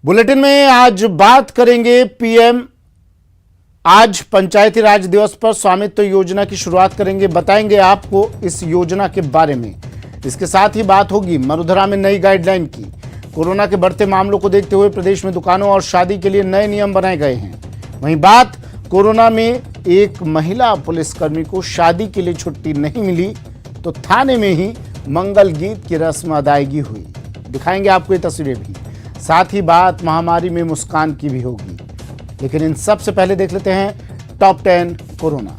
Bulletin में आज बात करेंगे पीएम आज पंचायती राज दिवस पर स्वामित्व योजना की शुरुआत करेंगे, बताएंगे आपको इस योजना के बारे में। इसके साथ ही बात होगी मरुधरा में नई गाइडलाइन की। कोरोना के बढ़ते मामलों को देखते हुए प्रदेश में दुकानों और शादी के लिए नए नियम बनाए गए हैं। वहीं बात कोरोना में एक महिला पुलिसकर्मी को शादी के लिए छुट्टी नहीं मिली तो थाने में ही मंगल गीत की रस्म अदायगी हुई। दिखाएंगे आपको ये तस्वीरें भी। साथ ही बात महामारी में मुस्कान की भी होगी, लेकिन इन सब से पहले देख लेते हैं टॉप 10 कोरोना।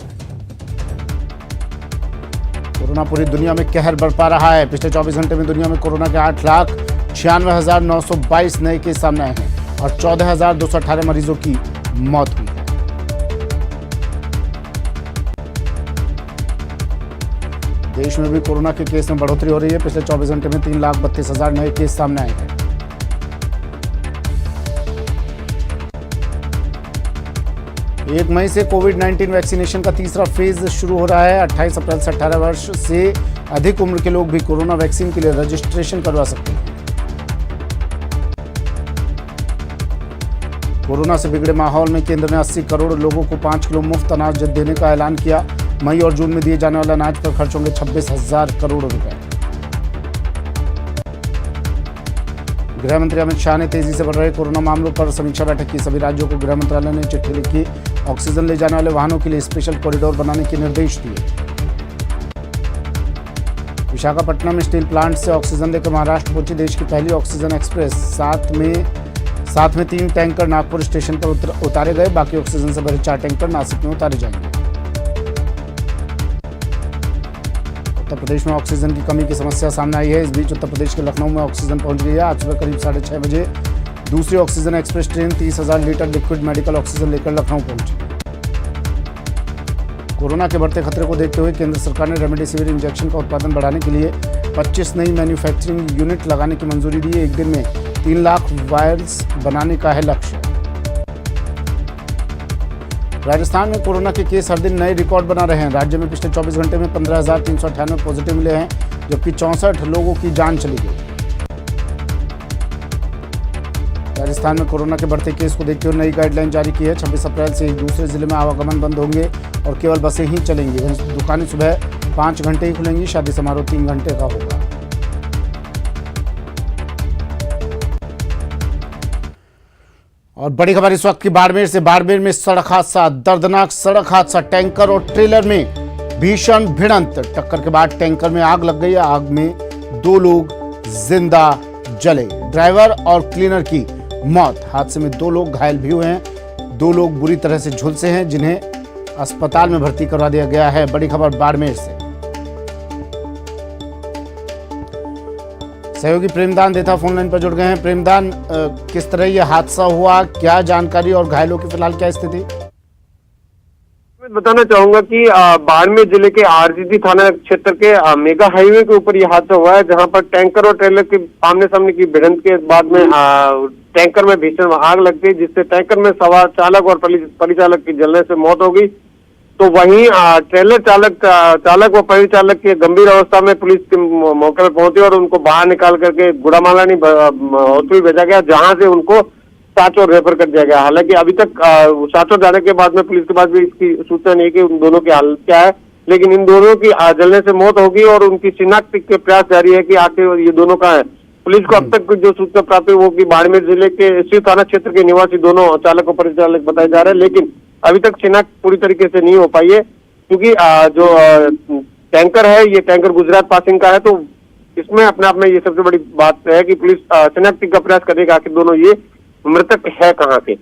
कोरोना पूरी दुनिया में कहर बरपा रहा है। पिछले 24 घंटे में दुनिया में कोरोना के 8,96,922 नए केस सामने आए हैं और 14,218 मरीजों की मौत हुई है। देश में भी कोरोना के केस में बढ़ोतरी हो रही है। पिछले 24 घंटे में 3,32,000 नए केस सामने आए हैं। 1 मई से कोविड-19 वैक्सीनेशन का तीसरा फेज शुरू हो रहा है। 28 अप्रैल से 18 वर्ष से अधिक उम्र के लोग भी कोरोना वैक्सीन के लिए रजिस्ट्रेशन करवा सकते हैं। कोरोना से बिगड़े माहौल में केंद्र ने 80 करोड़ लोगों को 5 किलो मुफ्त अनाज देने का ऐलान किया। मई और जून में दिए जाने वाले अनाज पर खर्च होंगे 26,000 करोड़ रुपए। गृह मंत्री अमित शाह ने तेजी से बढ़ रहे कोरोना मामलों पर समीक्षा बैठक की। सभी राज्यों को गृह मंत्रालय ने चिट्ठी लिखी। ऑक्सीजन ले जाने वाले वाहनों के लिए स्पेशल कॉरिडोर बनाने के निर्देश दिए। विशाखापट्टनम स्टील प्लांट से ऑक्सीजन लेकर महाराष्ट्र पहुंची देश की पहली ऑक्सीजन एक्सप्रेस। साथ में 3 टैंकर नागपुर स्टेशन पर उतारे गए। बाकी ऑक्सीजन से भरे 4 टैंकर नासिक में उतारे जाएंगे। उत्तर प्रदेश में ऑक्सीजन की कमी की समस्या सामने आई है। इस बीच उत्तर प्रदेश के लखनऊ में ऑक्सीजन पहुंच गई है। आज सुबह करीब 6:30 बजे दूसरी oxygen express train 30,000 litre liquid medical oxygen लेकर लखनऊ पहुंची। कोरोना के बढ़ते खतरे को देखते हुए केंद्र सरकार ने रेमडेसिविर इंजेक्शन का उत्पादन बढ़ाने के लिए 25 नई मैन्युफैक्चरिंग यूनिट लगाने की मंजूरी दी है। एक दिन में 3 लाख वायल्स बनाने का है लक्ष्य। राजस्थान में कोरोना के केस हर दिन नए रिकॉर्ड बना रहे हैं। राज्य में पिछले 24 घंटे में 15,398 पॉजिटिव मिले हैं, जबकि 64 लोगों की जान चली गई। राजस्थान में कोरोना के बढ़ते केस को देखते हुए नई गाइडलाइन जारी की है। 26 अप्रैल से दूसरे जिले में आवागमन बंद होंगे और केवल बसें ही चलेंगी। दुकानें सुबह 5 घंटे ही खुलेंगी। शादी समारोह 3 घंटे का होगा। और बड़ी खबर इस वक्त की बाड़मेर से। बाड़मेर में सड़क हादसा, दर्दनाक सड़क हादसा। टैंकर और ट्रेलर में भीषण भिड़ंत। टक्कर के बाद टैंकर में आग लग गई। आग में 2 लोग जिंदा जले। ड्राइवर और क्लीनर की मौत। हादसे में 2 लोग घायल भी हुए हैं। 2 लोग बुरी तरह से झुलसे हैं, जिन्हें अस्पताल में भर्ती करवा दिया गया है। बड़ी खबर बाड़मेर से। सहयोगी प्रेमदान देथा फोन लाइन पर जुड़ गए हैं। प्रेमदान, किस तरह यह हादसा हुआ, क्या जानकारी और घायलों की फिलहाल क्या स्थिति? मैं बताना चाहूंगा कि बाड़मेर जिले के आरजीडी थाना क्षेत्र के मेगा हाईवे के ऊपर यह हादसा हुआ है, जहां पर टैंकर और ट्रेलर के आमने सामने की भिड़ंत के बाद में टैंकर में भीषण आग लग गई, जिससे टैंकर में सवार चालक और परिचालक की जलने से मौत हो गई। तो वहीं ट्रेलर चालक व परिचालक की गंभीर अवस्था में पुलिस के मौके पर पहुंची और उनको बाहर निकाल करके गुड़ामालानी हॉस्पिटल भेजा गया, जहां से उनको सांचौर रेफर कर दिया गया। हालांकि अभी तक सांचौर जाने के बाद में पुलिस के पास भी इसकी सूचना नहीं कि उन दोनों की हालत क्या है, लेकिन इन दोनों की जलने से मौत होगी और उनकी शिनाख्त के प्रयास जारी है कि आखिर ये दोनों कहाँ है। पुलिस को अब तक जो सूचना प्राप्त हुई वो कि बाड़मेर जिले के शिव थाना क्षेत्र के निवासी दोनों चालक और परिचालक बताए जा रहे हैं, लेकिन अभी तक शिनाख्त पूरी तरीके से नहीं हो पाई है, क्योंकि जो टैंकर है ये टैंकर गुजरात पासिंग का है। तो इसमें अपने आप में ये सबसे बड़ी बात है कि पुलिस शिनाख्त का प्रयास करेगा आखिर दोनों ये मृतक है कहाँ के।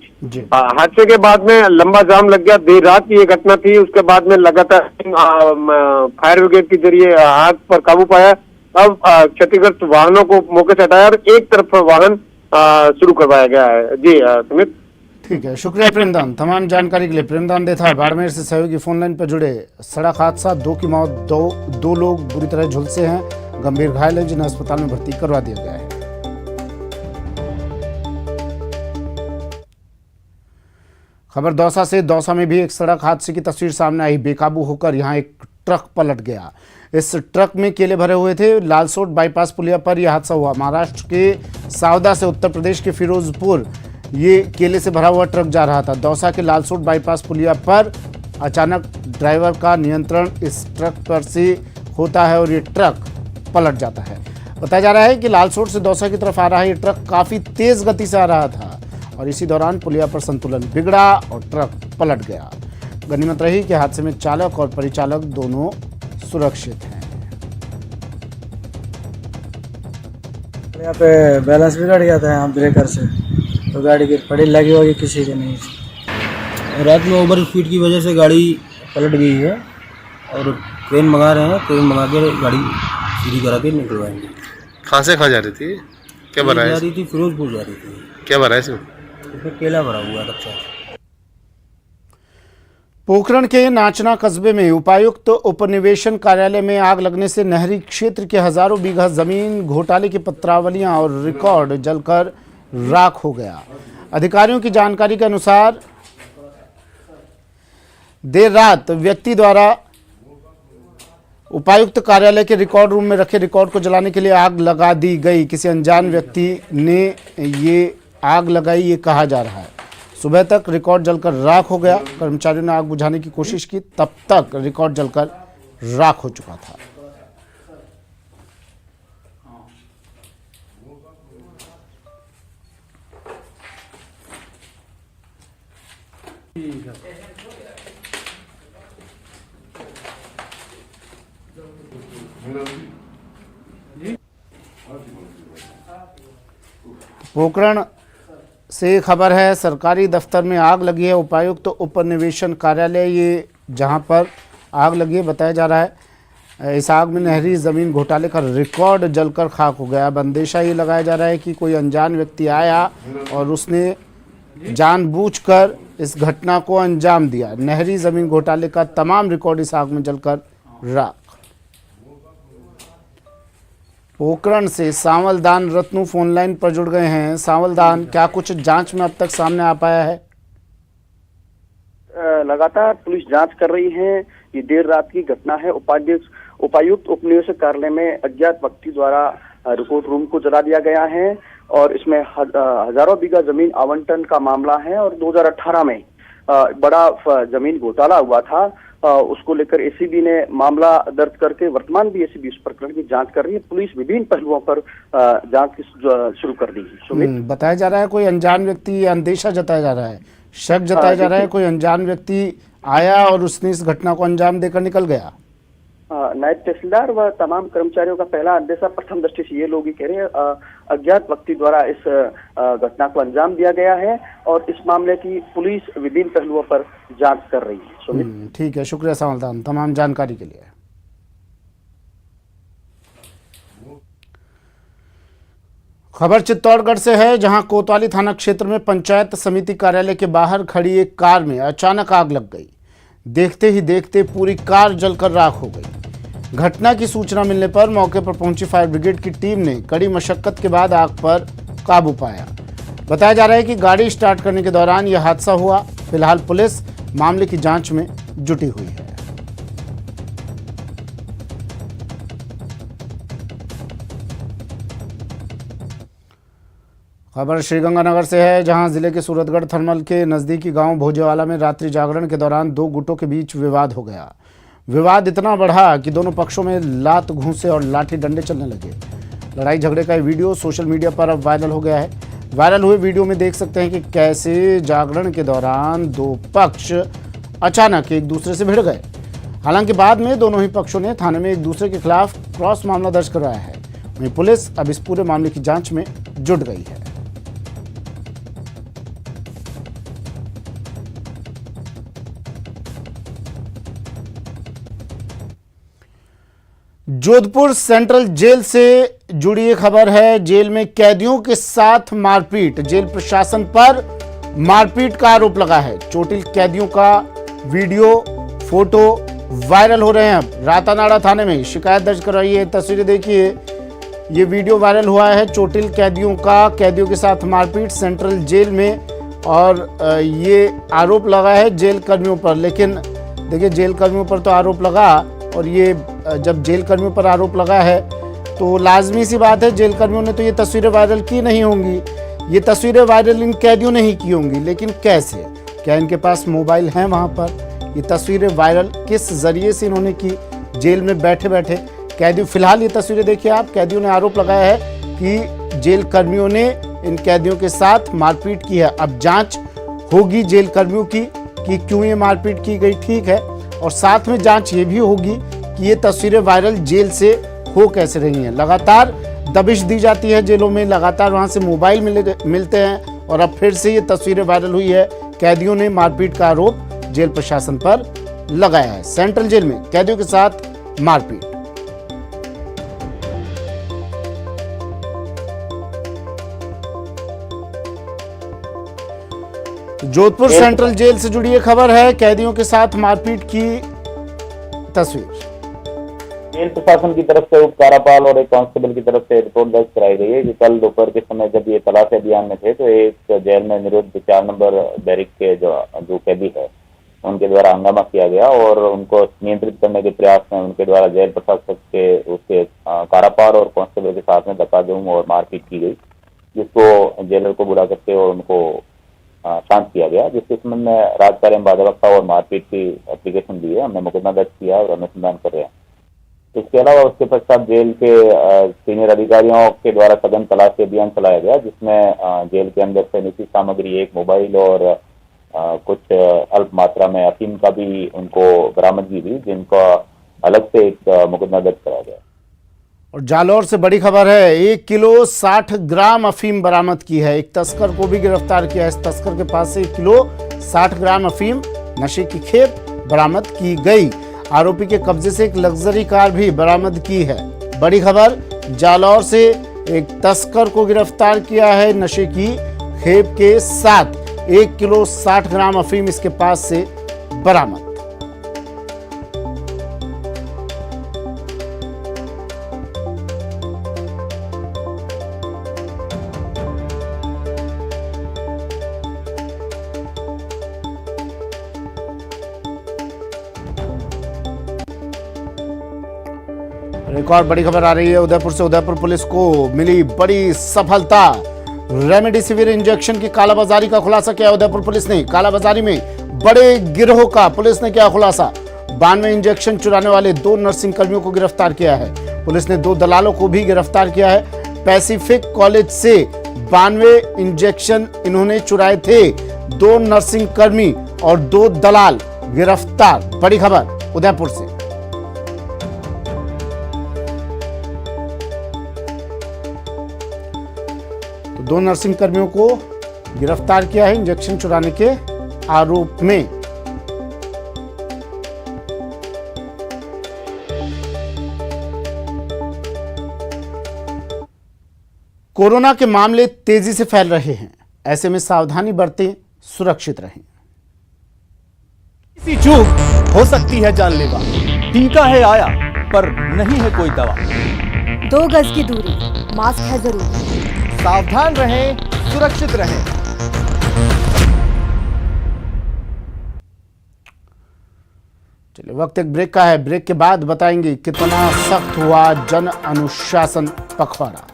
हादसे के बाद में लंबा जाम लग गया। देर रात की ये घटना थी। उसके बाद में लगातार फायर ब्रिगेड के जरिए आग पर काबू पाया। अब क्षतिग्रस्त वाहनों को मौके से हटाया और एक तरफ वाहन शुरू करवाया गया है। जी सुमित। ठीक है, शुक्रिया प्रेमदान तमाम जानकारी के लिए। प्रेमदान देथा बाड़मेर से सहयोगी फोन लाइन पर जुड़े। सड़क हादसा, 2 की मौत, 2 लोग बुरी तरह झुलसे हैं, गंभीर घायल हैं, जिन्हें अस्पताल में भर्ती करवा दिया गया है। खबर दौसा से। दौसा में भी एक सड़क हादसे की तस्वीर सामने आई। बेकाबू होकर यहां एक ट्रक पलट गया। इस ट्रक में केले भरे हुए थे। लालसोट बाईपास पुलिया पर यह हादसा हुआ। महाराष्ट्र के सावदा से उत्तर प्रदेश के फिरोजपुर ये केले से भरा हुआ ट्रक जा रहा था। दौसा के लालसोट बाईपास पुलिया पर अचानक ड्राइवर का नियंत्रण इस ट्रक पर से होता है और ये ट्रक पलट जाता है। बताया जा रहा है कि लालसोट से दौसा की तरफ आ रहा ये ट्रक काफ़ी तेज़ गति से आ रहा था और इसी दौरान पुलिया पर संतुलन बिगड़ा और ट्रक पलट गया। गनीमत रही कि हादसे में चालक और परिचालक दोनों सुरक्षित हैं। यहाँ पे बैलेंस बिगड़ गया था यहाँ ब्रेकर से, तो गाड़ी की फड़ी लगी होगी किसी की नहीं। रात में ओवर स्पीड की वजह से गाड़ी पलट गई है और क्रेन मंगा रहे हैं। क्रेन मंगा के गाड़ी सीधी करा के निकलवाएंगे। कहाँ से कहाँ जा रही थी? क्या भरा जा है? रही थी, फिरोजपुर जा रही थी। क्या भरा है इसमें? इसमें केला भरा हुआ है कच्चा। पोखरण के नाचना कस्बे में उपायुक्त उपनिवेशन कार्यालय में आग लगने से नहरी क्षेत्र के हजारों बीघा जमीन घोटाले की पत्रावलियां और रिकॉर्ड जलकर राख हो गया। अधिकारियों की जानकारी के अनुसार देर रात व्यक्ति द्वारा उपायुक्त कार्यालय के रिकॉर्ड रूम में रखे रिकॉर्ड को जलाने के लिए आग लगा दी गई। किसी अनजान व्यक्ति ने ये आग लगाई, ये कहा जा रहा है। सुबह तक रिकॉर्ड जलकर राख हो गया। कर्मचारियों ने आग बुझाने की कोशिश की, तब तक रिकॉर्ड जलकर राख हो चुका था। पोखरण से खबर है, सरकारी दफ्तर में आग लगी है। उपायुक्त उपनिवेशन कार्यालय ये जहां पर आग लगी है, बताया जा रहा है इस आग में नहरी ज़मीन घोटाले का रिकॉर्ड जलकर खाक हो गया। अब अंदेशा ये लगाया जा रहा है कि कोई अनजान व्यक्ति आया और उसने जानबूझकर इस घटना को अंजाम दिया। नहरी ज़मीन घोटाले का तमाम रिकॉर्ड इस आग में जलकर राख। पोखरण से सांवलदान रत्नू फोन लाइन पर जुड़ गए हैं। सांवलदान, क्या कुछ जांच में अब तक सामने आ पाया है? लगातार पुलिस जांच कर रही है। ये देर रात की घटना है। उपायुक्त उपनिवेशक कार्यालय में अज्ञात व्यक्ति द्वारा रिकॉर्ड रूम को जला दिया गया है और इसमें हजारों बीघा जमीन आवंटन का मामला है और 2018 में बड़ा जमीन घोटाला हुआ था। उसको लेकर एसीबी ने मामला दर्ज करके वर्तमान भी एसीबी उस प्रकरण की जांच कर रही है। पुलिस विभिन्न पहलुओं पर जांच शुरू कर दी है। बताया जा रहा है कोई अनजान व्यक्ति, अंदेशा जताया जा रहा है, शक जताया जा रहा है कोई अनजान व्यक्ति आया और उसने इस घटना को अंजाम देकर निकल गया। नायब तहसीलदार व तमाम कर्मचारियों का पहला अंदेशा प्रथम दृष्टि से ये लोग ही कह रहे हैं अज्ञात व्यक्ति द्वारा इस घटना को अंजाम दिया गया है और इस मामले की पुलिस विभिन्न पहलुओं पर जांच कर रही है। ठीक है, शुक्रिया सांवलदान तमाम जानकारी के लिए। खबर चित्तौड़गढ़ से है, जहां कोतवाली थाना क्षेत्र में पंचायत समिति कार्यालय के बाहर खड़ी एक कार में अचानक आग लग गई। देखते ही देखते पूरी कार जलकर राख हो गई। घटना की सूचना मिलने पर मौके पर पहुंची फायर ब्रिगेड की टीम ने कड़ी मशक्कत के बाद आग पर काबू पाया। बताया जा रहा है कि गाड़ी स्टार्ट करने के दौरान यह हादसा हुआ। फिलहाल पुलिस मामले की जांच में जुटी हुई है। खबर श्रीगंगानगर से है, जहां जिले के सूरतगढ़ थर्मल के नजदीकी गांव भोजेवाला में रात्रि जागरण के दौरान दो गुटों के बीच विवाद हो गया। विवाद इतना बढ़ा कि दोनों पक्षों में लात घूंसे और लाठी डंडे चलने लगे। लड़ाई झगड़े का वीडियो सोशल मीडिया पर अब वायरल हो गया है। वायरल हुए वीडियो में देख सकते हैं कि कैसे जागरण के दौरान दो पक्ष अचानक एक दूसरे से भिड़ गए। हालांकि बाद में दोनों ही पक्षों ने थाने में एक दूसरे के खिलाफ क्रॉस मामला दर्ज करवाया है। वहीं पुलिस अब इस पूरे मामले की जांच में जुट गई है। जोधपुर सेंट्रल जेल से जुड़ी एक खबर है। जेल में कैदियों के साथ मारपीट, जेल प्रशासन पर मारपीट का आरोप लगा है। चोटिल कैदियों का वीडियो फोटो वायरल हो रहे हैं। अब रातानाड़ा थाने में शिकायत दर्ज करवाई है। तस्वीरें देखिए, ये वीडियो वायरल हुआ है चोटिल कैदियों का, कैदियों के साथ मारपीट सेंट्रल जेल में, और ये आरोप लगा है जेल कर्मियों पर। लेकिन देखिए, जेल कर्मियों पर तो आरोप लगा, और ये जब जेल कर्मियों पर आरोप लगा है तो लाजमी सी बात है जेल कर्मियों ने तो ये तस्वीरें वायरल की नहीं होंगी, ये तस्वीरें वायरल इन कैदियों ने ही की होंगी। लेकिन कैसे, क्या इनके पास मोबाइल हैं वहाँ पर? ये तस्वीरें वायरल किस जरिए से इन्होंने की? जेल में बैठे बैठे कैदियों, फिलहाल ये तस्वीरें देखिए आप, कैदियों ने आरोप लगाया है कि जेल कर्मियों ने इन कैदियों के साथ मारपीट की है। अब जांच होगी जेल कर्मियों की कि क्यों ये मारपीट की गई, ठीक है, और साथ में जांच ये भी होगी कि ये तस्वीरें वायरल जेल से हो कैसे रही हैं। लगातार दबिश दी जाती है जेलों में, लगातार वहां से मोबाइल मिलते हैं और अब फिर से ये तस्वीरें वायरल हुई है। कैदियों ने मारपीट का आरोप जेल प्रशासन पर लगाया है। सेंट्रल जेल में कैदियों के साथ मारपीट। जोधपुर सेंट्रल जेल से जुड़ी ये खबर है, कैदियों के साथ मारपीट की तस्वीर। जेल प्रशासन की तरफ से उप कारापाल और एक कांस्टेबल की तरफ से रिपोर्ट दर्ज कराई गई है कि कल दोपहर के समय जब ये तलाशी अभियान में थे तो एक जेल में निरुद्ध 4 नंबर बैरिक के जो कैदी है उनके द्वारा हंगामा किया गया और उनको नियंत्रित करने के प्रयास में उनके द्वारा जेल प्रशासन के उसके कारापाल और कांस्टेबल के साथ में धक्का-धूम और मारपीट की गई, जिसको जेलर को बुला करके और उनको शांत किया गया, जिसके संबंध में राजकार्य में बाध्यता और मारपीट की एप्लीकेशन दी है। हमने मुकदमा दर्ज किया और अनुसंधान कर रहे हैं। इसके अलावा उसके पश्चात जेल के सीनियर अधिकारियों के द्वारा सघन तलाशी अभियान चलाया गया, जिसमें जेल के अंदर से निजी सामग्री, एक मोबाइल और कुछ अल्प मात्रा में अफीम का भी उनको बरामदगी हुई, जिनका अलग से एक मुकदमा दर्ज कराया गया। और जालौर से बड़ी खबर है, 1 किलो 60 ग्राम अफीम बरामद की है। एक तस्कर को भी गिरफ्तार किया है। इस तस्कर के पास से 1 किलो 60 ग्राम अफीम नशे की खेप बरामद की गई। आरोपी के कब्जे से एक लग्जरी कार भी बरामद की है। बड़ी खबर, जालौर से एक तस्कर को गिरफ्तार किया है नशे की खेप के साथ। 1 किलो 60 ग्राम अफीम इसके पास से बरामद। एक और बड़ी खबर आ रही है उदयपुर से। उदयपुर पुलिस को मिली बड़ी सफलता। रेमडेसिविर इंजेक्शन की कालाबाजारी का खुलासा किया उदयपुर पुलिस ने। कालाबाजारी में बड़े गिरोह का पुलिस ने किया खुलासा। 92 इंजेक्शन चुराने वाले 2 नर्सिंग कर्मियों को गिरफ्तार किया है। पुलिस ने 2 दलालों को भी गिरफ्तार किया है। पैसिफिक कॉलेज से 92 इंजेक्शन इन्होंने चुराए थे। 2 नर्सिंग कर्मी और 2 दलाल गिरफ्तार। बड़ी खबर उदयपुर से। तो 2 नर्सिंग कर्मियों को गिरफ्तार किया है इंजेक्शन चुराने के आरोप में। कोरोना के मामले तेजी से फैल रहे हैं, ऐसे में सावधानी बरतें, सुरक्षित रहें। किसी चूक हो सकती है जानलेवा। टीका है आया पर नहीं है कोई दवा। 2 गज की दूरी, मास्क है जरूरी। सावधान रहें, सुरक्षित रहें। चलिए वक्त एक ब्रेक का है। ब्रेक के बाद बताएंगे कितना सख्त हुआ जन अनुशासन पखवाड़ा।